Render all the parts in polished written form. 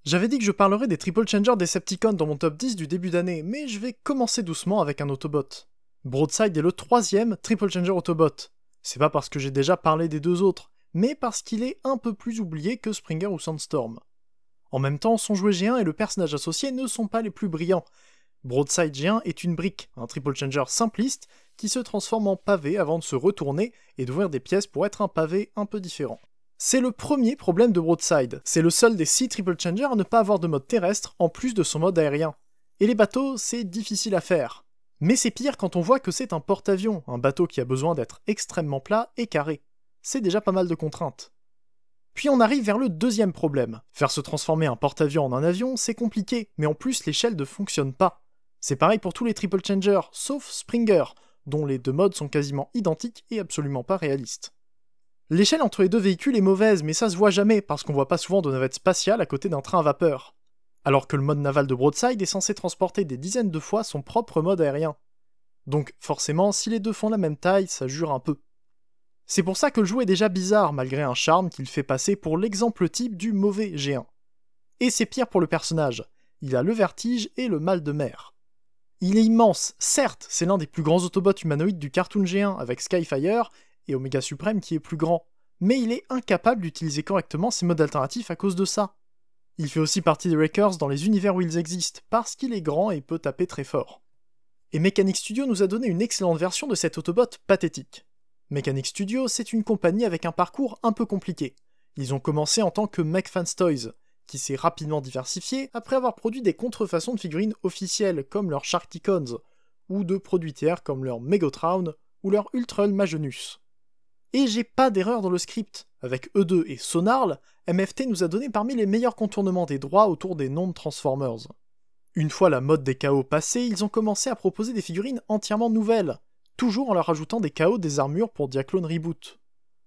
J'avais dit que je parlerais des Triple Changers Decepticons dans mon top 10 du début d'année, mais je vais commencer doucement avec un Autobot. Broadside est le troisième Triple Changer Autobot. C'est pas parce que j'ai déjà parlé des deux autres, mais parce qu'il est un peu plus oublié que Springer ou Sandstorm. En même temps, son jouet G1 et le personnage associé ne sont pas les plus brillants. Broadside G1 est une brique, un Triple Changer simpliste, qui se transforme en pavé avant de se retourner et d'ouvrir des pièces pour être un pavé un peu différent. C'est le premier problème de Broadside, c'est le seul des 6 Triple Changers à ne pas avoir de mode terrestre en plus de son mode aérien. Et les bateaux, c'est difficile à faire. Mais c'est pire quand on voit que c'est un porte-avions, un bateau qui a besoin d'être extrêmement plat et carré. C'est déjà pas mal de contraintes. Puis on arrive vers le deuxième problème. Faire se transformer un porte-avions en un avion, c'est compliqué, mais en plus l'échelle ne fonctionne pas. C'est pareil pour tous les Triple Changers, sauf Springer, dont les deux modes sont quasiment identiques et absolument pas réalistes. L'échelle entre les deux véhicules est mauvaise, mais ça se voit jamais parce qu'on voit pas souvent de navette spatiale à côté d'un train à vapeur. Alors que le mode naval de Broadside est censé transporter des dizaines de fois son propre mode aérien. Donc forcément, si les deux font la même taille, ça jure un peu. C'est pour ça que le jouet est déjà bizarre, malgré un charme qu'il fait passer pour l'exemple type du mauvais G1. Et c'est pire pour le personnage, il a le vertige et le mal de mer. Il est immense, certes, c'est l'un des plus grands Autobots humanoïdes du cartoon G1 avec Skyfire, et Omega Supreme qui est plus grand, mais il est incapable d'utiliser correctement ses modes alternatifs à cause de ça. Il fait aussi partie des Wreckers dans les univers où ils existent, parce qu'il est grand et peut taper très fort. Et Mechanic Studio nous a donné une excellente version de cet Autobot pathétique. Mechanic Studio, c'est une compagnie avec un parcours un peu compliqué. Ils ont commencé en tant que MechFans Toys, qui s'est rapidement diversifié après avoir produit des contrefaçons de figurines officielles comme leurs Sharkticons, ou de produits tiers comme leur Megatron ou leur Ultraul Magenus. Et j'ai pas d'erreur dans le script. Avec E2 et Sonarl, MFT nous a donné parmi les meilleurs contournements des droits autour des noms de Transformers. Une fois la mode des KO passée, ils ont commencé à proposer des figurines entièrement nouvelles, toujours en leur ajoutant des KO des armures pour Diaclone Reboot.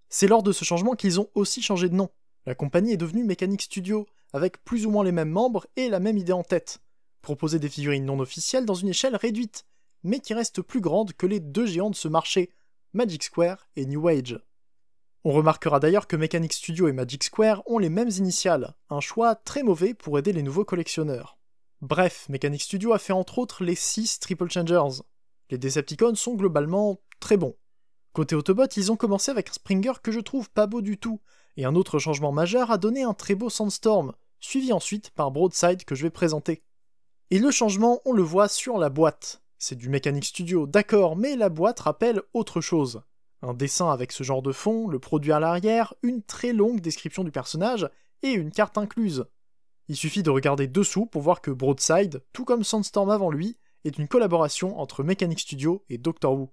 C'est lors de ce changement qu'ils ont aussi changé de nom. La compagnie est devenue Mechanic Studio, avec plus ou moins les mêmes membres et la même idée en tête. Proposer des figurines non officielles dans une échelle réduite, mais qui restent plus grandes que les deux géants de ce marché, Magic Square et New Age. On remarquera d'ailleurs que Mechanic Studio et Magic Square ont les mêmes initiales, un choix très mauvais pour aider les nouveaux collectionneurs. Bref, Mechanic Studio a fait entre autres les 6 Triple Changers. Les Decepticons sont globalement très bons. Côté Autobot, ils ont commencé avec un Springer que je trouve pas beau du tout, et un autre changement majeur a donné un très beau Sandstorm, suivi ensuite par Broadside que je vais présenter. Et le changement, on le voit sur la boîte. C'est du Mechanic Studio, d'accord, mais la boîte rappelle autre chose. Un dessin avec ce genre de fond, le produit à l'arrière, une très longue description du personnage, et une carte incluse. Il suffit de regarder dessous pour voir que Broadside, tout comme Sandstorm avant lui, est une collaboration entre Mechanic Studio et Doctor Who.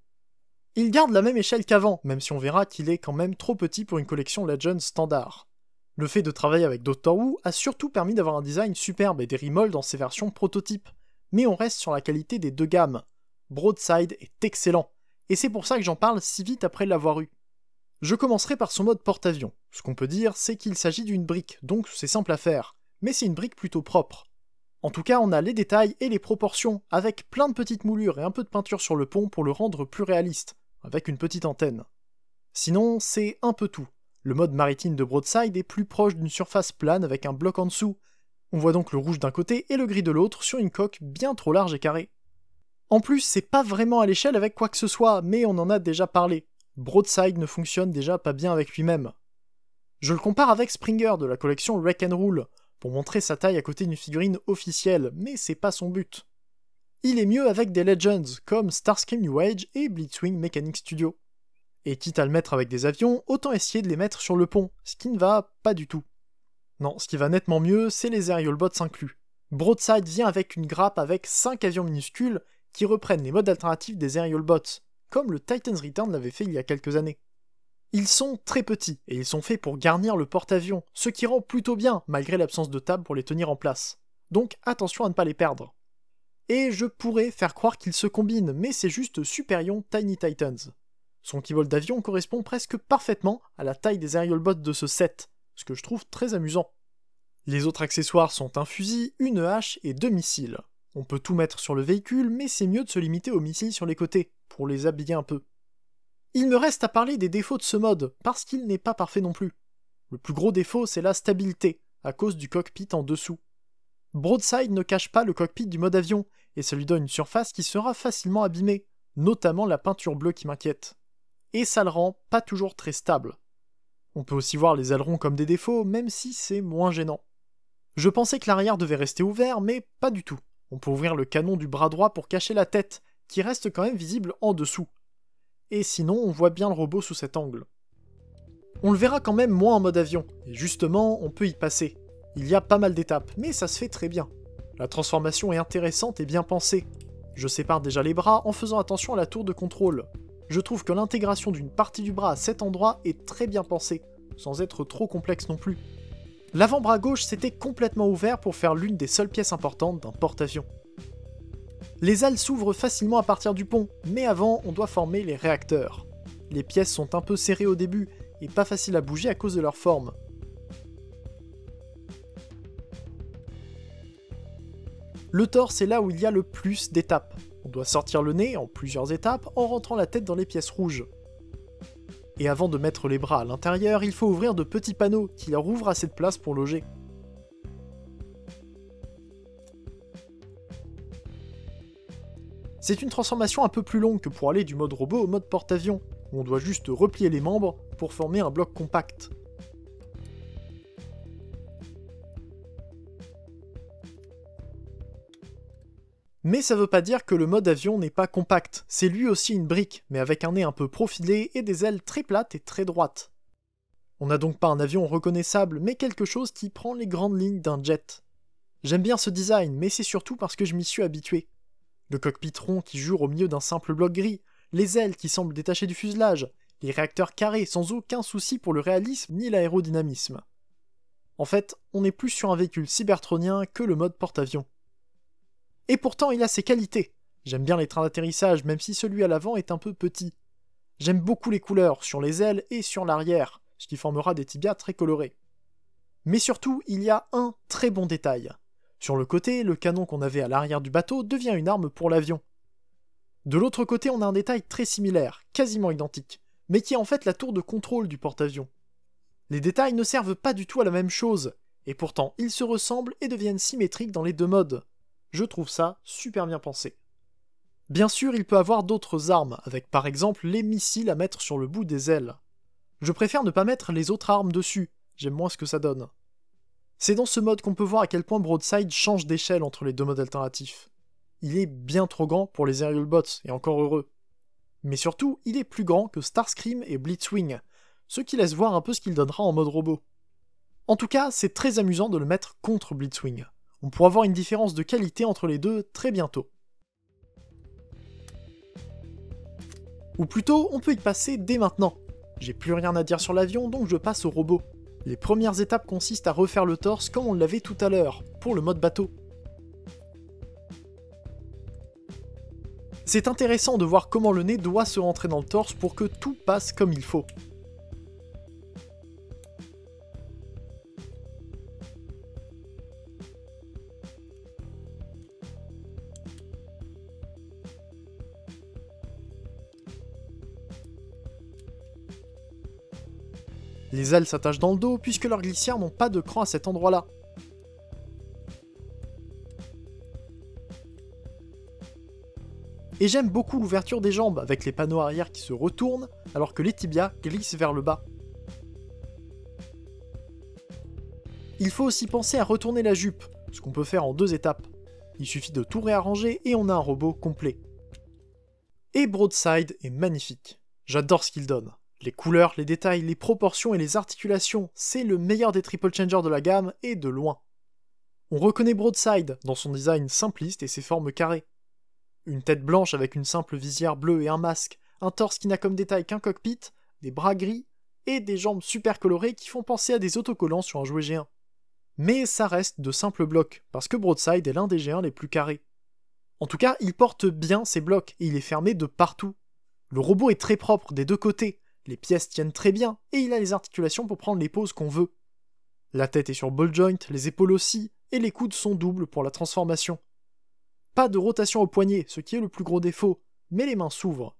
Il garde la même échelle qu'avant, même si on verra qu'il est quand même trop petit pour une collection Legends standard. Le fait de travailler avec Doctor Who a surtout permis d'avoir un design superbe et des remolds dans ses versions prototypes, mais on reste sur la qualité des deux gammes. Broadside est excellent, et c'est pour ça que j'en parle si vite après l'avoir eu. Je commencerai par son mode porte-avions. Ce qu'on peut dire, c'est qu'il s'agit d'une brique, donc c'est simple à faire, mais c'est une brique plutôt propre. En tout cas, on a les détails et les proportions, avec plein de petites moulures et un peu de peinture sur le pont pour le rendre plus réaliste, avec une petite antenne. Sinon, c'est un peu tout. Le mode maritime de Broadside est plus proche d'une surface plane avec un bloc en dessous. On voit donc le rouge d'un côté et le gris de l'autre sur une coque bien trop large et carrée. En plus, c'est pas vraiment à l'échelle avec quoi que ce soit, mais on en a déjà parlé. Broadside ne fonctionne déjà pas bien avec lui-même. Je le compare avec Springer de la collection Wreck and Rule, pour montrer sa taille à côté d'une figurine officielle, mais c'est pas son but. Il est mieux avec des Legends, comme Starscream New Age et Blitzwing Mechanic Studio. Et quitte à le mettre avec des avions, autant essayer de les mettre sur le pont, ce qui ne va pas du tout. Non, ce qui va nettement mieux, c'est les Aerial Bots inclus. Broadside vient avec une grappe avec 5 avions minuscules qui reprennent les modes alternatifs des Aerial Bots, comme le Titan's Return l'avait fait il y a quelques années. Ils sont très petits, et ils sont faits pour garnir le porte-avions, ce qui rend plutôt bien, malgré l'absence de table pour les tenir en place. Donc attention à ne pas les perdre. Et je pourrais faire croire qu'ils se combinent, mais c'est juste Superion Tiny Titans. Son keyboard d'avion correspond presque parfaitement à la taille des Aerial Bots de ce set, ce que je trouve très amusant. Les autres accessoires sont un fusil, une hache et 2 missiles. On peut tout mettre sur le véhicule, mais c'est mieux de se limiter aux missiles sur les côtés, pour les habiller un peu. Il me reste à parler des défauts de ce mode, parce qu'il n'est pas parfait non plus. Le plus gros défaut, c'est la stabilité, à cause du cockpit en dessous. Broadside ne cache pas le cockpit du mode avion, et ça lui donne une surface qui sera facilement abîmée, notamment la peinture bleue qui m'inquiète. Et ça le rend pas toujours très stable. On peut aussi voir les ailerons comme des défauts, même si c'est moins gênant. Je pensais que l'arrière devait rester ouvert, mais pas du tout. On peut ouvrir le canon du bras droit pour cacher la tête, qui reste quand même visible en dessous. Et sinon, on voit bien le robot sous cet angle. On le verra quand même moins en mode avion, et justement, on peut y passer. Il y a pas mal d'étapes, mais ça se fait très bien. La transformation est intéressante et bien pensée. Je sépare déjà les bras en faisant attention à la tour de contrôle. Je trouve que l'intégration d'une partie du bras à cet endroit est très bien pensée, sans être trop complexe non plus. L'avant-bras gauche s'était complètement ouvert pour faire l'une des seules pièces importantes d'un porte-avions. Les ailes s'ouvrent facilement à partir du pont, mais avant, on doit former les réacteurs. Les pièces sont un peu serrées au début, et pas faciles à bouger à cause de leur forme. Le torse est là où il y a le plus d'étapes. On doit sortir le nez en plusieurs étapes en rentrant la tête dans les pièces rouges. Et avant de mettre les bras à l'intérieur, il faut ouvrir de petits panneaux qui leur ouvrent assez de place pour loger. C'est une transformation un peu plus longue que pour aller du mode robot au mode porte-avions, où on doit juste replier les membres pour former un bloc compact. Mais ça veut pas dire que le mode avion n'est pas compact, c'est lui aussi une brique, mais avec un nez un peu profilé et des ailes très plates et très droites. On n'a donc pas un avion reconnaissable, mais quelque chose qui prend les grandes lignes d'un jet. J'aime bien ce design, mais c'est surtout parce que je m'y suis habitué. Le cockpit rond qui jure au milieu d'un simple bloc gris, les ailes qui semblent détachées du fuselage, les réacteurs carrés sans aucun souci pour le réalisme ni l'aérodynamisme. En fait, on est plus sur un véhicule cybertronien que le mode porte-avions. Et pourtant, il a ses qualités. J'aime bien les trains d'atterrissage, même si celui à l'avant est un peu petit. J'aime beaucoup les couleurs, sur les ailes et sur l'arrière, ce qui formera des tibias très colorés. Mais surtout, il y a un très bon détail. Sur le côté, le canon qu'on avait à l'arrière du bateau devient une arme pour l'avion. De l'autre côté, on a un détail très similaire, quasiment identique, mais qui est en fait la tour de contrôle du porte-avions. Les détails ne servent pas du tout à la même chose, et pourtant ils se ressemblent et deviennent symétriques dans les deux modes. Je trouve ça super bien pensé. Bien sûr, il peut avoir d'autres armes, avec par exemple les missiles à mettre sur le bout des ailes. Je préfère ne pas mettre les autres armes dessus, j'aime moins ce que ça donne. C'est dans ce mode qu'on peut voir à quel point Broadside change d'échelle entre les deux modes alternatifs. Il est bien trop grand pour les Aerial Bots, et encore heureux. Mais surtout, il est plus grand que Starscream et Blitzwing, ce qui laisse voir un peu ce qu'il donnera en mode robot. En tout cas, c'est très amusant de le mettre contre Blitzwing. On pourra voir une différence de qualité entre les deux très bientôt. Ou plutôt, on peut y passer dès maintenant. J'ai plus rien à dire sur l'avion, donc je passe au robot. Les premières étapes consistent à refaire le torse comme on l'avait tout à l'heure, pour le mode bateau. C'est intéressant de voir comment le nez doit se rentrer dans le torse pour que tout passe comme il faut. Les ailes s'attachent dans le dos puisque leurs glissières n'ont pas de cran à cet endroit-là. Et j'aime beaucoup l'ouverture des jambes avec les panneaux arrière qui se retournent alors que les tibias glissent vers le bas. Il faut aussi penser à retourner la jupe, ce qu'on peut faire en 2 étapes. Il suffit de tout réarranger et on a un robot complet. Et Broadside est magnifique. J'adore ce qu'il donne. Les couleurs, les détails, les proportions et les articulations, c'est le meilleur des triple changers de la gamme et de loin. On reconnaît Broadside dans son design simpliste et ses formes carrées. Une tête blanche avec une simple visière bleue et un masque, un torse qui n'a comme détail qu'un cockpit, des bras gris et des jambes super colorées qui font penser à des autocollants sur un jouet G1. Mais ça reste de simples blocs, parce que Broadside est l'un des G1 les plus carrés. En tout cas, il porte bien ses blocs et il est fermé de partout. Le robot est très propre des deux côtés, les pièces tiennent très bien et il a les articulations pour prendre les poses qu'on veut. La tête est sur ball joint, les épaules aussi, et les coudes sont doubles pour la transformation. Pas de rotation au poignet, ce qui est le plus gros défaut, mais les mains s'ouvrent.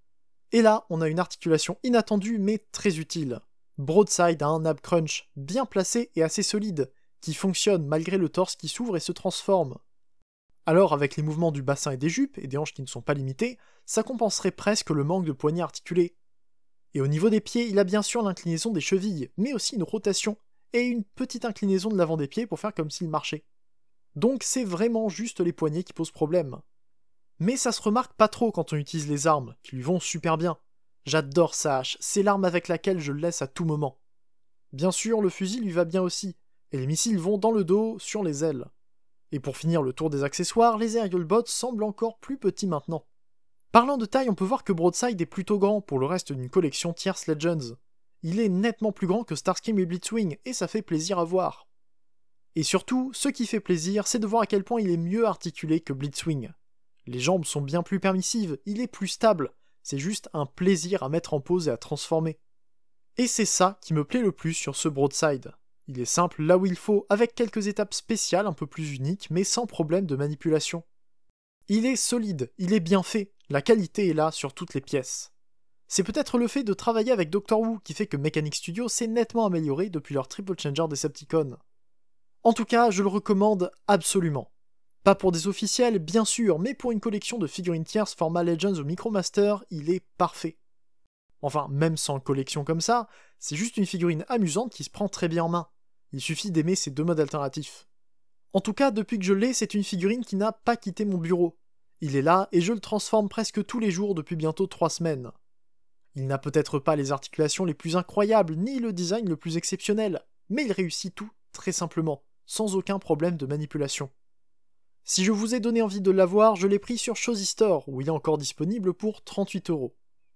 Et là, on a une articulation inattendue mais très utile. Broadside a un ab crunch bien placé et assez solide, qui fonctionne malgré le torse qui s'ouvre et se transforme. Alors avec les mouvements du bassin et des jupes, et des hanches qui ne sont pas limitées, ça compenserait presque le manque de poignets articulés. Et au niveau des pieds, il a bien sûr l'inclinaison des chevilles, mais aussi une rotation, et une petite inclinaison de l'avant des pieds pour faire comme s'il marchait. Donc c'est vraiment juste les poignets qui posent problème. Mais ça se remarque pas trop quand on utilise les armes, qui lui vont super bien. J'adore sa hache, c'est l'arme avec laquelle je le laisse à tout moment. Bien sûr, le fusil lui va bien aussi, et les missiles vont dans le dos, sur les ailes. Et pour finir le tour des accessoires, les Aerial Bots semblent encore plus petits maintenant. Parlant de taille, on peut voir que Broadside est plutôt grand pour le reste d'une collection Tierce Legends. Il est nettement plus grand que Starscream et Blitzwing, et ça fait plaisir à voir. Et surtout, ce qui fait plaisir, c'est de voir à quel point il est mieux articulé que Blitzwing. Les jambes sont bien plus permissives, il est plus stable, c'est juste un plaisir à mettre en pose et à transformer. Et c'est ça qui me plaît le plus sur ce Broadside. Il est simple là où il faut, avec quelques étapes spéciales un peu plus uniques, mais sans problème de manipulation. Il est solide, il est bien fait, la qualité est là sur toutes les pièces. C'est peut-être le fait de travailler avec Doctor Who qui fait que Mechanic Studio s'est nettement amélioré depuis leur Triple Changer Decepticon. En tout cas, je le recommande absolument. Pas pour des officiels, bien sûr, mais pour une collection de figurines tierces format Legends ou Micromaster, il est parfait. Enfin, même sans collection comme ça, c'est juste une figurine amusante qui se prend très bien en main. Il suffit d'aimer ces deux modes alternatifs. En tout cas, depuis que je l'ai, c'est une figurine qui n'a pas quitté mon bureau. Il est là et je le transforme presque tous les jours depuis bientôt 3 semaines. Il n'a peut-être pas les articulations les plus incroyables, ni le design le plus exceptionnel, mais il réussit tout très simplement, sans aucun problème de manipulation. Si je vous ai donné envie de l'avoir, je l'ai pris sur Shozy Store, où il est encore disponible pour 38€.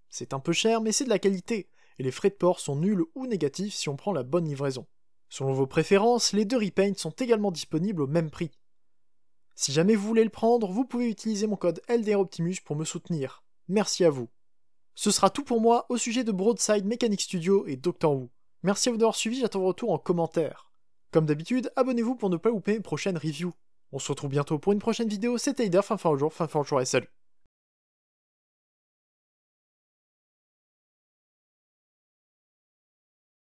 C'est un peu cher, mais c'est de la qualité, et les frais de port sont nuls ou négatifs si on prend la bonne livraison. Selon vos préférences, les deux repaints sont également disponibles au même prix. Si jamais vous voulez le prendre, vous pouvez utiliser mon code LDROptimus pour me soutenir. Merci à vous. Ce sera tout pour moi au sujet de Broadside Mechanic Studio et Doctor Who. Merci à vous d'avoir suivi, j'attends vos retours en commentaire. Comme d'habitude, abonnez-vous pour ne pas louper mes prochaines reviews. On se retrouve bientôt pour une prochaine vidéo, c'était Eider, fin fort jour et salut.